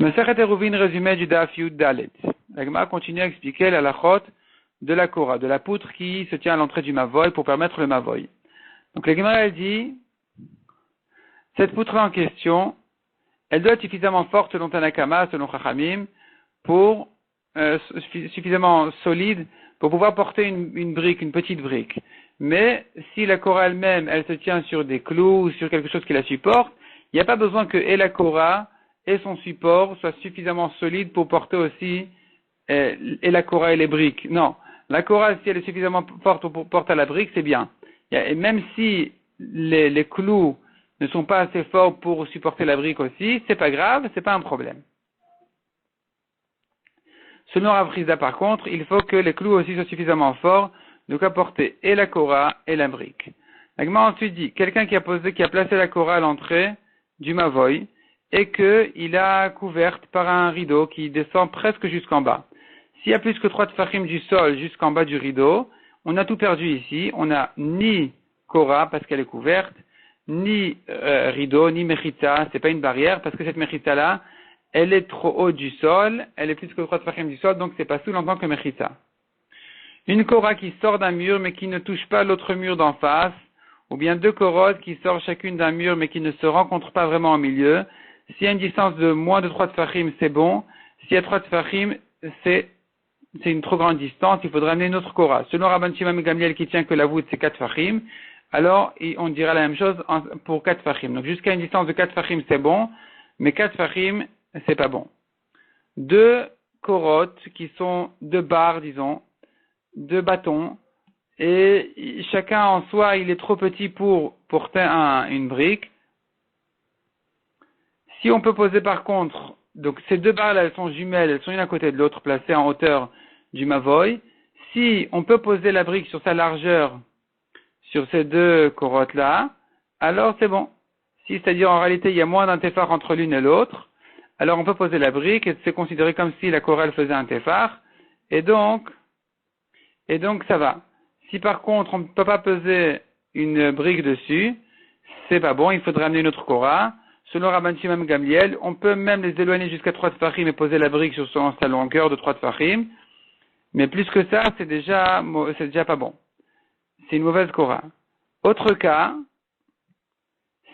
Masechet Eruvin, résumé du Daf Yud Dalet. La Gemara continue à expliquer la halachot de la Korah, de la poutre qui se tient à l'entrée du Mavoy pour permettre le Mavoy. Donc la Gemara elle dit, cette poutre-là en question, elle doit être suffisamment forte selon Tanakama, selon Chachamim, pour suffisamment solide pour pouvoir porter une brique, une petite brique. Mais si la Korah elle-même, elle se tient sur des clous ou sur quelque chose qui la supporte, il n'y a pas besoin que et la Korah et son support soient suffisamment solides pour porter aussi et la Korah et les briques. Non, la Korah, si elle est suffisamment forte pour porter la brique, c'est bien. Et même si les clous ne sont pas assez forts pour supporter la brique aussi, c'est pas grave, c'est pas un problème. Selon Rav Chizda, par contre, il faut que les clous aussi soient suffisamment forts de quoi porter et la Korah et la brique. La Gemara ensuite dit, quelqu'un qui a placé la Korah à l'entrée du Mavoy et qu'il a couverte par un rideau qui descend presque jusqu'en bas. S'il y a plus que 3 tfachim du sol jusqu'en bas du rideau, on a tout perdu ici. On n'a ni Korah parce qu'elle est couverte, ni rideau, ni mechitza, c'est pas une barrière parce que cette mechitza-là, elle est trop haute du sol, elle est plus que 3 tfachim du sol, donc c'est pas sous en tant que mechitza. Une Korah qui sort d'un mur mais qui ne touche pas l'autre mur d'en face, ou bien 2 Korot qui sortent chacune d'un mur mais qui ne se rencontrent pas vraiment au milieu. S'il y a une distance de moins de 3 tfachim, c'est bon. S'il y a 3 tfachim, c'est une trop grande distance, il faudra amener une autre Korah. Selon Rabban Shimon Gamliel qui tient que la voûte c'est 4 tfachim, alors on dira la même chose pour 4 tfachim. Donc jusqu'à une distance de 4 tfachim c'est bon, mais 4 tfachim c'est pas bon. 2 Korot qui sont 2 barres, disons, 2 bâtons, et chacun en soi il est trop petit pour porter une brique. Si on peut poser par contre, donc ces 2 barres là elles sont jumelles, elles sont une à côté de l'autre placées en hauteur du Mavoy. Si on peut poser la brique sur sa largeur sur ces 2 corottes là, alors c'est bon. Si c'est-à-dire en réalité il y a moins d'un téphar entre l'une et l'autre, alors on peut poser la brique et c'est considéré comme si la chorale faisait un téphar, et donc ça va. Si par contre on ne peut pas peser une brique dessus, c'est pas bon, il faudrait amener une autre Korah. Selon Rabban Shimon Gamliel, on peut même les éloigner jusqu'à 3 tfachim et poser la brique sur sa longueur de 3 tfachim. Mais plus que ça, c'est déjà pas bon. C'est une mauvaise Korah. Autre cas,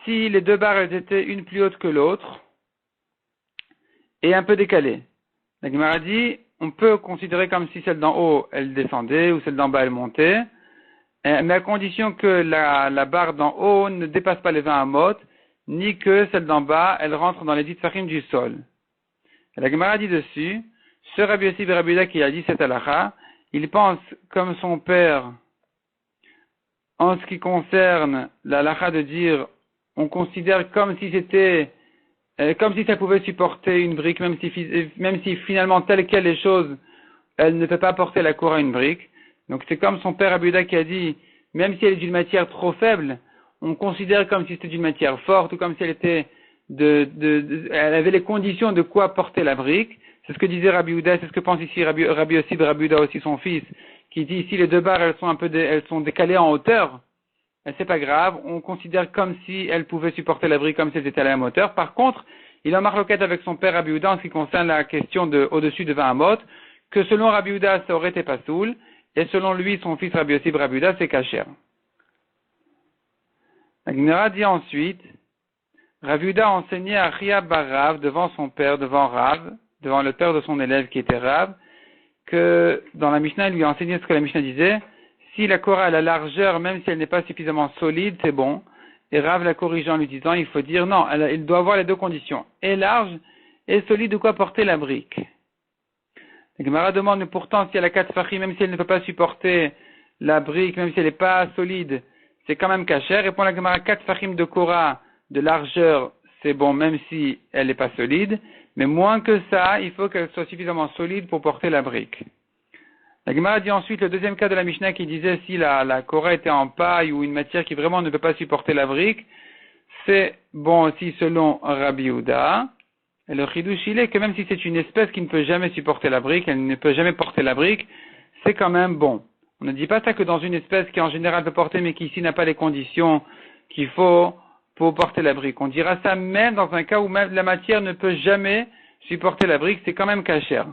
si les 2 barres elles étaient une plus haute que l'autre et un peu décalées. La Gemara dit, on peut considérer comme si celle d'en haut, elle descendait ou celle d'en bas, elle montait, mais à condition que la barre d'en haut ne dépasse pas les 20 amot, ni que celle d'en bas, elle rentre dans les 10 tfachim du sol. Et la Gemara dit dessus, ce Rabbi Yossi ben Rabbi Yehuda qui a dit cette halakha, il pense comme son père en ce qui concerne la halakha de dire, on considère comme si c'était comme si ça pouvait supporter une brique, même si finalement telle quelle les choses, elle ne peut pas porter la Korah à une brique. Donc c'est comme son père Rabbi Yehuda qui a dit, même si elle est d'une matière trop faible, on considère comme si c'était d'une matière forte ou comme si elle était elle avait les conditions de quoi porter la brique. C'est ce que disait Rabbi Yehuda, c'est ce que pense ici Rabbi Yossi ben Rabbi Yehuda aussi son fils, qui dit ici les 2 barres elles sont décalées en hauteur. C'est pas grave, on considère comme si elle pouvait supporter la brique comme si elle était à la même hauteur. Par contre, il a marloquette avec son père Rabbi Yehuda en ce qui concerne la question de au-dessus de 20 amot, que selon Rabbi Yehuda, ça aurait été pas soul, et selon lui, son fils Rabbi Yossi ben Rabbi Yehuda, c'est kasher. La Gemara dit ensuite, Rabbi Yehuda enseignait à Chia bar Rav devant son père, devant Rav, devant le père de son élève qui était Rav, que dans la Mishnah, il lui a enseigné ce que la Mishnah disait, si la Korah a la largeur, même si elle n'est pas suffisamment solide, c'est bon. Et Rav la corrigeant en lui disant, il faut dire non, il doit avoir les 2 conditions, et large, et solide de quoi porter la brique. La Gemara demande, mais pourtant, si elle a 4 tfachim, même si elle ne peut pas supporter la brique, même si elle n'est pas solide, c'est quand même kasher. Répond la Gemara, 4 tfachim de Korah de largeur, c'est bon, même si elle n'est pas solide, mais moins que ça, il faut qu'elle soit suffisamment solide pour porter la brique. La Gemara dit ensuite le deuxième cas de la Mishnah qui disait si la Korah était en paille ou une matière qui vraiment ne peut pas supporter la brique, c'est bon aussi selon Rabbi Yehuda. Et le chidouche il est que même si c'est une espèce qui ne peut jamais supporter la brique, elle ne peut jamais porter la brique, c'est quand même bon. On ne dit pas ça que dans une espèce qui en général peut porter mais qui ici n'a pas les conditions qu'il faut pour porter la brique. On dira ça même dans un cas où même la matière ne peut jamais supporter la brique, c'est quand même cachère.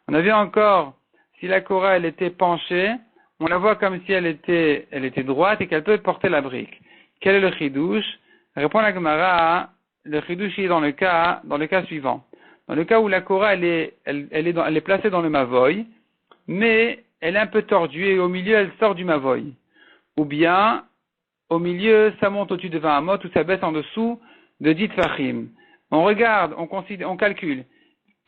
On a vu encore, si la Korah, elle était penchée, on la voit comme si elle était droite et qu'elle peut porter la brique. Quel est le chidouche? Répond la Gemara, le chidouche est dans le cas suivant. Dans le cas où la Korah, elle est placée dans le mavoy, mais elle est un peu tordue et au milieu, elle sort du mavoy. Ou bien, au milieu, ça monte au-dessus de 20 amot ou ça baisse en dessous de 10 fachim. On regarde, on calcule.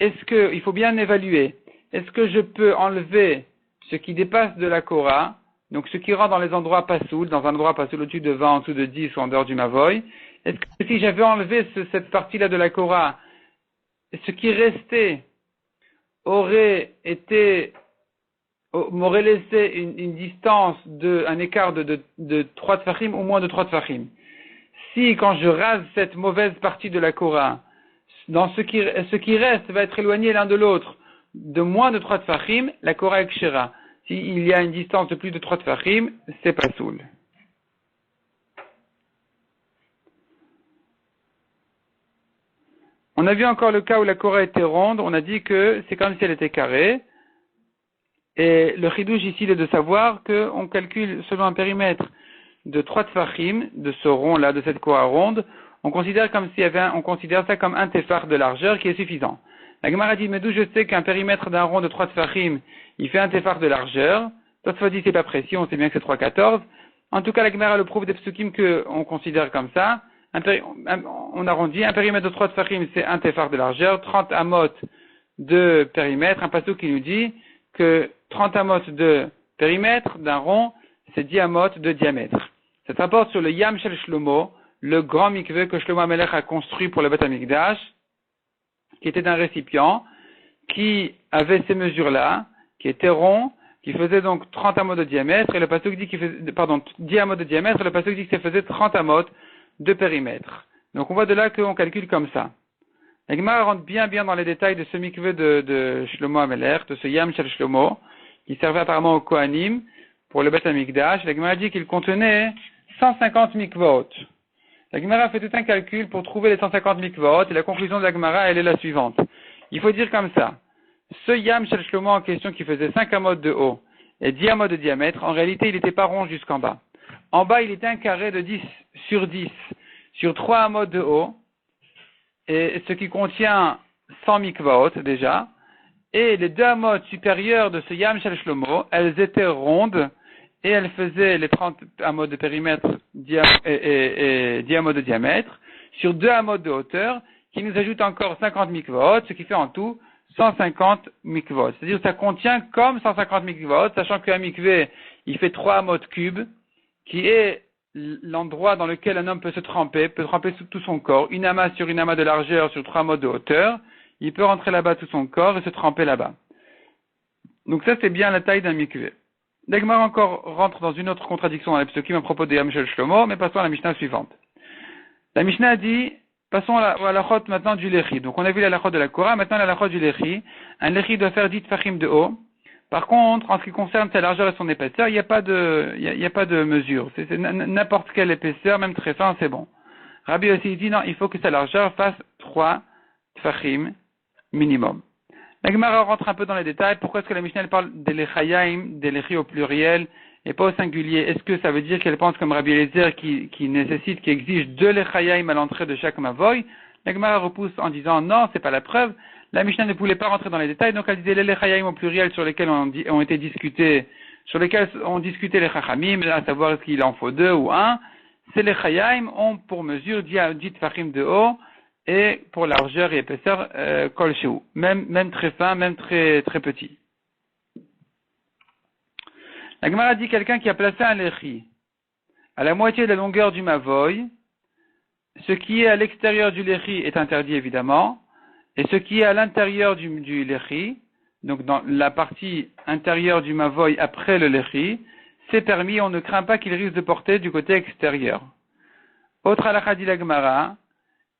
Il faut bien évaluer. Est-ce que je peux enlever ce qui dépasse de la Korah, donc ce qui rentre dans les endroits pasoul, dans un endroit pasoul au-dessus de 20, en dessous de 10 ou en dehors du mavoy? Est-ce que si j'avais enlevé cette partie-là de la Korah, ce qui restait m'aurait laissé une distance un écart de 3 tfachim ou moins de 3 tfachim? Si, quand je rase cette mauvaise partie de la Korah, ce qui reste va être éloigné l'un de l'autre de moins de 3 tfachim, la Korah est kshera. S'il y a une distance de plus de 3 tfachim, c'est pasoul. On a vu encore le cas où la Korah était ronde, on a dit que c'est comme si elle était carrée. Et le chidouche ici est de savoir qu'on calcule selon un périmètre de 3 tfachim, de ce rond-là, de cette Korah ronde, on considère ça comme un tefar de largeur qui est suffisant. La Gemara dit, mais d'où je sais qu'un périmètre d'un rond de 3 tfachim, il fait un tefar de largeur? Toutefois dit, c'est pas précis, on sait bien que c'est 3,14. En tout cas, la Gemara le prouve des psukim qu'on considère comme ça. On arrondit, un périmètre de 3 tfachim, c'est un tefar de largeur, 30 amot de périmètre, un pasuk qui nous dit que 30 amot de périmètre d'un rond, c'est 10 amot de diamètre. Ça rapporte sur le Yam Shel Shlomo, le grand mikveh que Shlomo HaMelech a construit pour le Beth HaMikdash, qui était un récipient, qui avait ces mesures-là, qui était rond, qui faisait donc 30 amot de diamètre, et le pasuk dit 10 amot de diamètre, et le pasuk dit que ça faisait 30 amot de périmètre. Donc on voit de là qu'on calcule comme ça. La Gemara rentre bien dans les détails de ce mikveh de Shlomo HaMelech, de ce Yam Shel Shlomo, qui servait apparemment au Kohanim, pour le Beth HaMikdash. La Gemara dit qu'il contenait 150 mikvot. La Gemara fait tout un calcul pour trouver les 150 mikvot, et la conclusion de la Gemara, elle est la suivante. Il faut dire comme ça. Ce Yam Shel Shlomo en question qui faisait 5 amot de haut et 10 amot de diamètre, en réalité, il n'était pas rond jusqu'en bas. En bas, il était un carré de 10 sur 10 sur 3 amot de haut, et ce qui contient 100 mikvot déjà, et les 2 amot supérieures de ce Yam Shel Shlomo, elles étaient rondes, et elles faisaient les 30 amot de périmètre et 10 amot de diamètre, sur 2 amot de hauteur, qui nous ajoute encore 50 mikvot, ce qui fait en tout 150 mikvot. C'est-à-dire que ça contient comme 150 mikvot, sachant qu'un mikvé, il fait 3 amot cubes, qui est l'endroit dans lequel un homme peut tremper tout son corps, une amas sur une amas de largeur sur 3 amot de hauteur, il peut rentrer là-bas tout son corps et se tremper là-bas. Donc ça, c'est bien la taille d'un mikvé. La Gemara encore rentre dans une autre contradiction dans les psukim à propos de Yam Shel Shlomo, mais passons à la Mishnah suivante. La Mishnah dit, passons à la halachot maintenant du lechi. Donc on a vu la halachot de la Korah, maintenant la halachot du lechi. Un lechi doit faire 10 tfachim de haut. Par contre, en ce qui concerne sa largeur et son épaisseur, il n'y a pas de mesure. C'est n'importe quelle épaisseur, même très fin, c'est bon. Rabbi aussi dit non, il faut que sa largeur fasse 3 tfachim minimum. La Gemara rentre un peu dans les détails. Pourquoi est-ce que la Mishnah elle parle des lechayaim, des lechi au pluriel et pas au singulier? Est-ce que ça veut dire qu'elle pense comme Rabbi Eliezer qui exige 2 lechayaim à l'entrée de chaque mavoy? La Gemara repousse en disant non, c'est pas la preuve. La Mishnah ne voulait pas rentrer dans les détails, donc elle disait les lechayaim au pluriel sur lesquels ont été discutés, sur lesquels ont discuté les chachamim, à savoir est-ce qu'il en faut 2 ou 1. Ces lechayaim ont pour mesure 10 tfachim de haut, et pour largeur et épaisseur, kol shehu. Même très fin, même très, très petit. La Gemara dit quelqu'un qui a placé un lechi à la moitié de la longueur du mavoy, ce qui est à l'extérieur du lechi est interdit évidemment, et ce qui est à l'intérieur du lechi, donc dans la partie intérieure du mavoy après le lechi, c'est permis, on ne craint pas qu'il risque de porter du côté extérieur. Autre halakha dit la Gemara,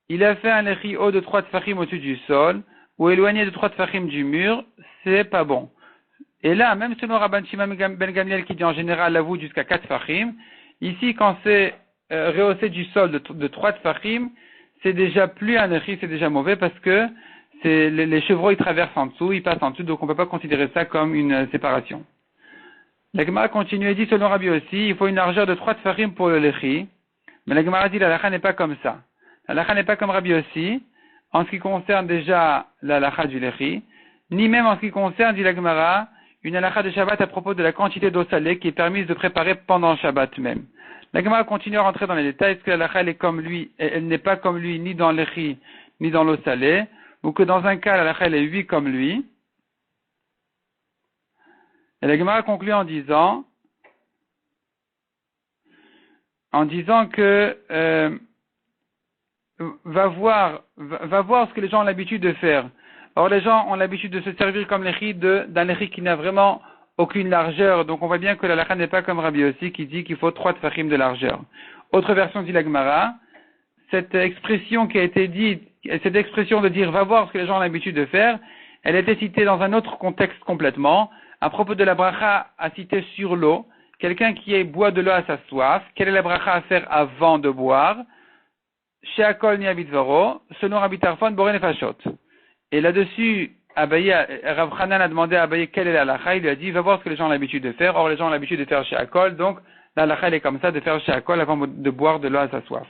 il a fait un lechi haut de 3 tfachim au-dessus du sol, ou éloigné de 3 tfachim du mur, c'est pas bon. Et là, même selon Rabban Shimon ben Gamliel qui dit en général la voûte jusqu'à 4 tfachim, ici quand c'est rehaussé du sol de 3 tfachim, c'est déjà plus un lechi, c'est déjà mauvais parce que les chevreaux, ils traversent en dessous, ils passent en dessous, donc on ne peut pas considérer ça comme une séparation. La Gemara continue et dit, selon Rabbi aussi, il faut une largeur de 3 tfarim pour le lechi. Mais la Gemara dit, la lacha n'est pas comme ça. La lacha n'est pas comme Rabbi aussi, en ce qui concerne déjà la lacha du lechi, ni même en ce qui concerne, dit la Gemara, une lacha de Shabbat à propos de la quantité d'eau salée qui est permise de préparer pendant Shabbat même. La Gemara continue à rentrer dans les détails. Est-ce que la lacha elle est comme lui, et elle n'est pas comme lui, ni dans le lechi, ni dans l'eau salée, ou que dans un cas, la lacha elle est oui comme lui. Et la Gemara conclut en disant que va voir ce que les gens ont l'habitude de faire. Or, les gens ont l'habitude de se servir comme l'échi d'un l'échi qui n'a vraiment aucune largeur. Donc, on voit bien que la lacha n'est pas comme Rabbi aussi qui dit qu'il faut 3 tfachim de largeur. Autre version dit la Gemara, cette expression qui a été dite, cette expression de dire va voir ce que les gens ont l'habitude de faire, elle était citée dans un autre contexte complètement. À propos de la bracha à citer sur l'eau, quelqu'un qui boit de l'eau à sa soif, quelle est la bracha à faire avant de boire? Chez Akol ni Abitvaro, selon Rabbi Tarfon, Boré Nefashot. Et là-dessus, Rav Hanan a demandé à Abaye quelle est la lacha, il lui a dit va voir ce que les gens ont l'habitude de faire. Or les gens ont l'habitude de faire chez Akol, donc la lacha elle est comme ça, de faire chez Akol avant de boire de l'eau à sa soif.